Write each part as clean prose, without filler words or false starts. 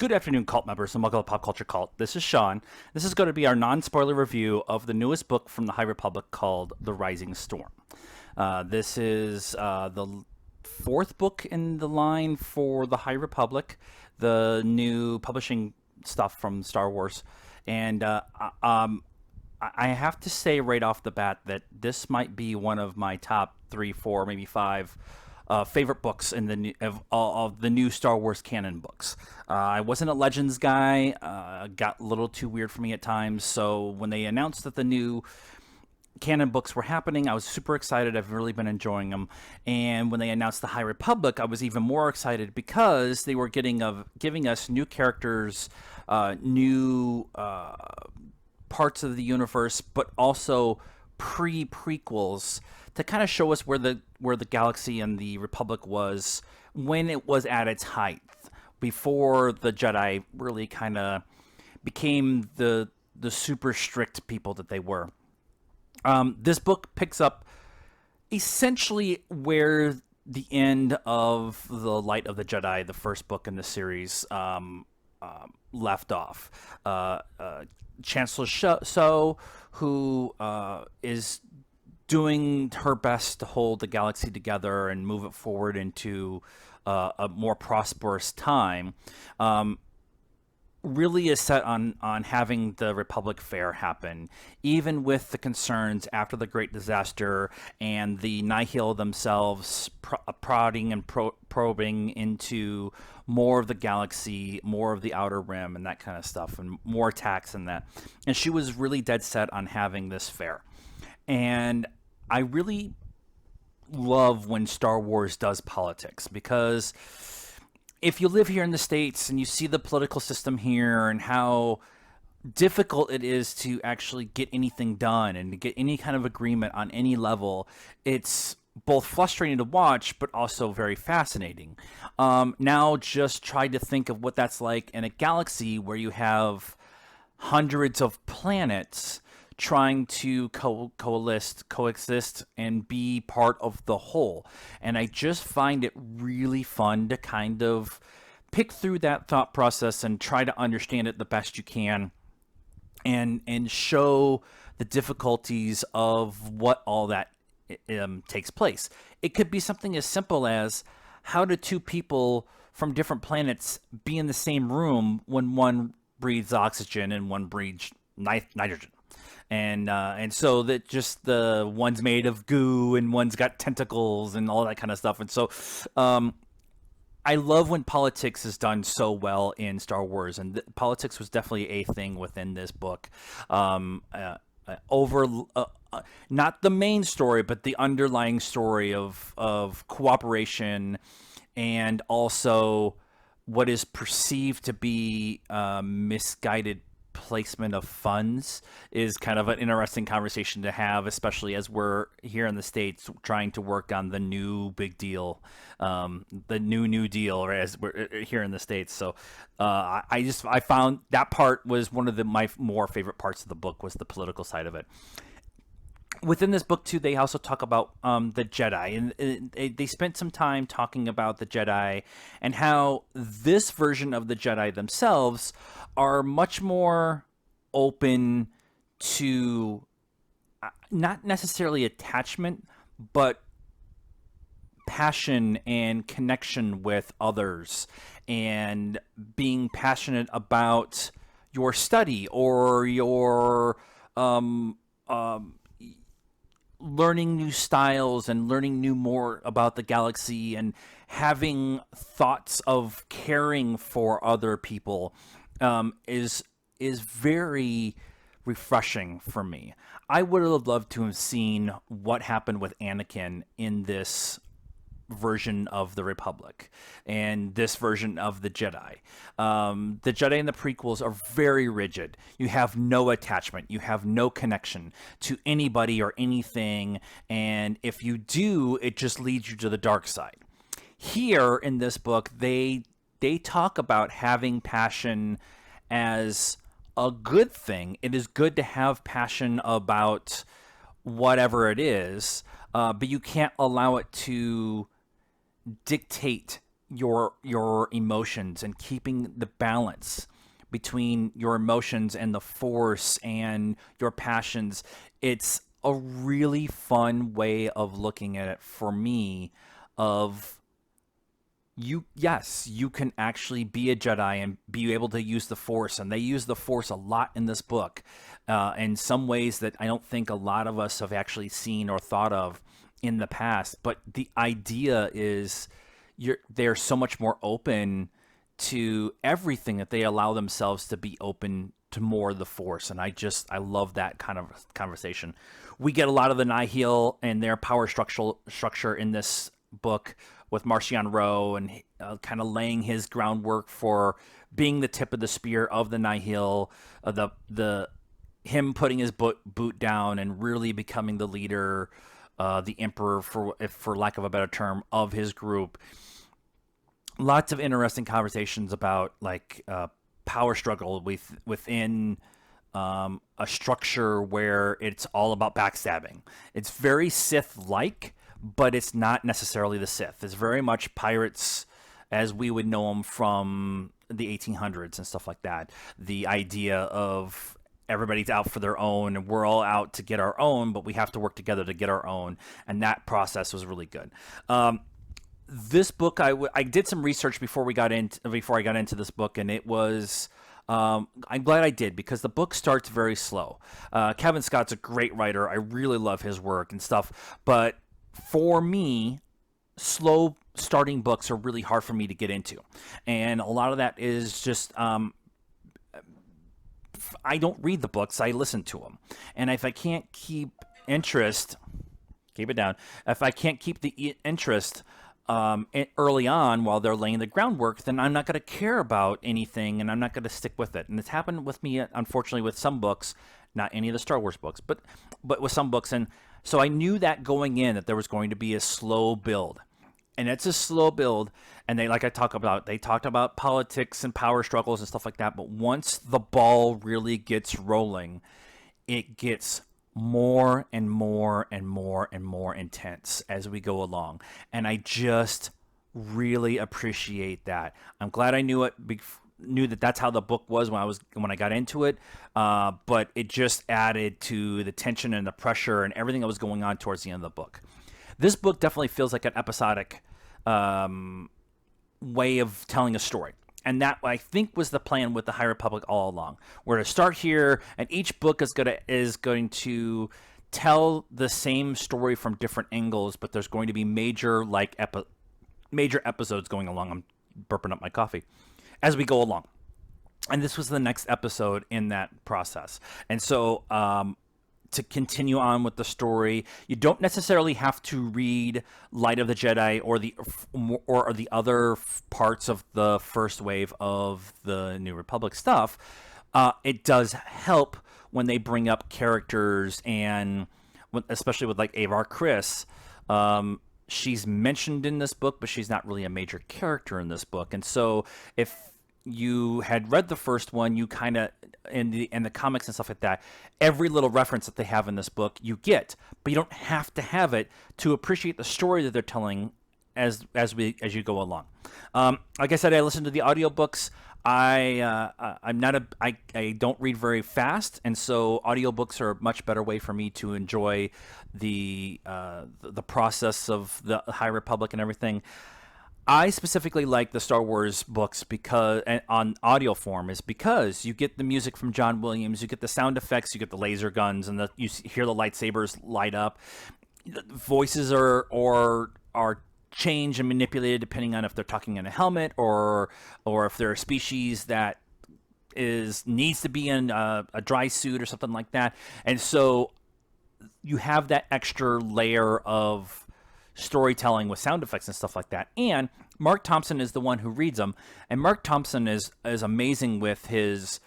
Good afternoon, cult members of Muggle Pop Culture Cult. This is Sean. This is going to be our non-spoiler review of the newest book from the High Republic called The Rising Storm. This is the fourth book in the line for the High Republic, the new publishing stuff from Star Wars. And I have to say right off the bat that this might be one of my top three, four, maybe five favorite books in of the new Star Wars canon books. I wasn't a Legends guy; got a little too weird for me at times. So when they announced that the new canon books were happening, I was super excited. I've really been enjoying them. And when they announced the High Republic, I was even more excited because they were giving us new characters, new parts of the universe, but also prequels to kind of show us where the galaxy and the Republic was when it was at its height, before the Jedi really kind of became the super strict people that they were. This book picks up essentially where the end of the Light of the Jedi, the first book in the series, left off. Chancellor So, who is doing her best to hold the galaxy together and move it forward into a more prosperous time, really is set on having the Republic Fair happen, even with the concerns after the Great Disaster and the Nihil themselves prodding and probing into more of the galaxy, more of the Outer Rim, and that kind of stuff, and more attacks and that. And she was really dead set on having this fair. And I really love when Star Wars does politics, because if you live here in the States and you see the political system here and how difficult it is to actually get anything done and to get any kind of agreement on any level, it's both frustrating to watch, but also very fascinating. Now just try to think of what that's like in a galaxy where you have hundreds of planets trying to coexist, and be part of the whole. And I just find it really fun to kind of pick through that thought process and try to understand it the best you can, and show the difficulties of what all that takes place. It could be something as simple as, how do two people from different planets be in the same room when one breathes oxygen and one breathes nitrogen? And so that just the one's made of goo and one's got tentacles and all that kind of stuff. And so I love when politics is done so well in Star Wars, and politics was definitely a thing within this book. Not the main story, but the underlying story of cooperation, and also what is perceived to be misguided placement of funds is kind of an interesting conversation to have, especially as we're here in the States trying to work on the new big deal, the new deal, right, as we're here in the States. So I found that part was one of my more favorite parts of the book, was the political side of it. Within this book, too, they also talk about the Jedi, and they spent some time talking about the Jedi and how this version of the Jedi themselves are much more open to not necessarily attachment, but passion and connection with others, and being passionate about your study or your learning new styles and learning more about the galaxy, and having thoughts of caring for other people is very refreshing for me. I would have loved to have seen what happened with Anakin in this version of the Republic and this version of the Jedi. The Jedi in the prequels are very rigid. You have no attachment. You have no connection to anybody or anything. And if you do, it just leads you to the dark side. Here in this book, they talk about having passion as a good thing. It is good to have passion about whatever it is, but you can't allow it to dictate your emotions and keeping the balance between your emotions and the force and your passions. It's a really fun way of looking at it for me of you yes, you can actually be a Jedi and be able to use the Force, and they use the Force a lot in this book, in some ways that I don't think a lot of us have actually seen or thought of in the past. But the idea is they're so much more open to everything that they allow themselves to be open to more of the Force, and I love that kind of conversation. We get a lot of the Nihil and their power structure in this book with Marcion Rowe, and kind of laying his groundwork for being the tip of the spear of the Nihil, the him putting his boot down and really becoming the leader, the emperor, for lack of a better term, of his group. Lots of interesting conversations about like power struggle within a structure where it's all about backstabbing. It's very Sith-like, but it's not necessarily the Sith. It's very much pirates as we would know them from the 1800s and stuff like that. The idea of everybody's out for their own and we're all out to get our own, but we have to work together to get our own. And that process was really good. This book, I did some research before I got into this book, and it was I'm glad I did, because the book starts very slow. Kevin Scott's a great writer. I really love his work and stuff, but for me, slow starting books are really hard for me to get into, and a lot of that is just I don't read the books, I listen to them, and if I can't keep interest, keep it down. If I can't keep the interest early on while they're laying the groundwork, then I'm not going to care about anything, and I'm not going to stick with it. And it's happened with me, unfortunately, with some books, not any of the Star Wars books, but with some books. And so I knew that going in, that there was going to be a slow build. And it's a slow build, and they talked about politics and power struggles and stuff like that. But once the ball really gets rolling, it gets more and more and more and more intense as we go along. And I just really appreciate that. I'm glad I knew that that's how the book was when I got into it. But it just added to the tension and the pressure and everything that was going on towards the end of the book. This book definitely feels like an episodic way of telling a story. And that, I think, was the plan with the High Republic all along. We're to start here, and each book is going to tell the same story from different angles, but there's going to be major episodes going along. I'm burping up my coffee as we go along. And this was the next episode in that process. And so to continue on with the story, you don't necessarily have to read Light of the Jedi or the other parts of the first wave of the New Republic stuff. It does help when they bring up characters, and especially with like Avar Kriss. She's mentioned in this book, but she's not really a major character in this book. And so if you had read the first one, you kind of in the comics and stuff like that, every little reference that they have in this book you get, but you don't have to have it to appreciate the story that they're telling as you go along. Like I said, I listen to the audiobooks. I don't read very fast, and so audiobooks are a much better way for me to enjoy the process of the High Republic and everything. I specifically like the Star Wars books because on audio form is because you get the music from John Williams, you get the sound effects, you get the laser guns, and you hear the lightsabers light up. Voices are changed and manipulated depending on if they're talking in a helmet or if they're a species that needs to be in a dry suit or something like that. And so you have that extra layer of storytelling with sound effects and stuff like that. And Mark Thompson is the one who reads them, and Mark Thompson is amazing with his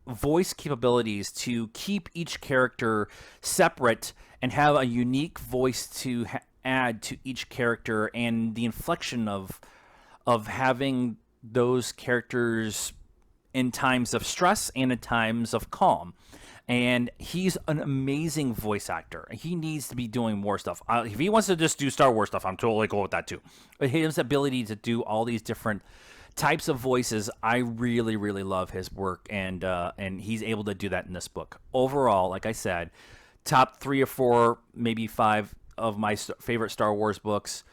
voice capabilities to keep each character separate and have a unique voice to add to each character, and the inflection of having those characters in times of stress and in times of calm. and he's an amazing voice actor. He needs to be doing more stuff. If he wants to just do Star Wars stuff, I'm totally cool with that too. But his ability to do all these different types of voices, I really, really love his work, and he's able to do that in this book. Overall, like I said, top 3 or 4, maybe 5 of my favorite Star Wars books.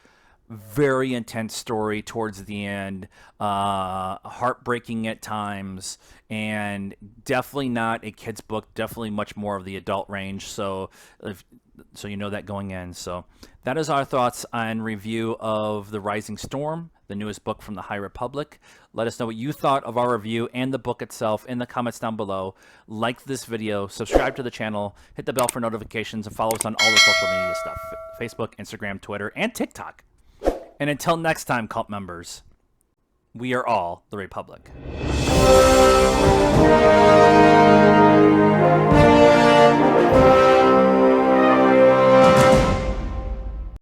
Very intense story towards the end, heartbreaking at times, and definitely not a kid's book. Definitely much more of the adult range. So you know that going in. So that is our thoughts on review of The Rising Storm, the newest book from the High Republic. Let us know what you thought of our review and the book itself in the comments down below. Like this video, subscribe to the channel, hit the bell for notifications, and follow us on all the social media stuff: Facebook, Instagram, Twitter, and TikTok. And until next time, cult members, we are all the Republic.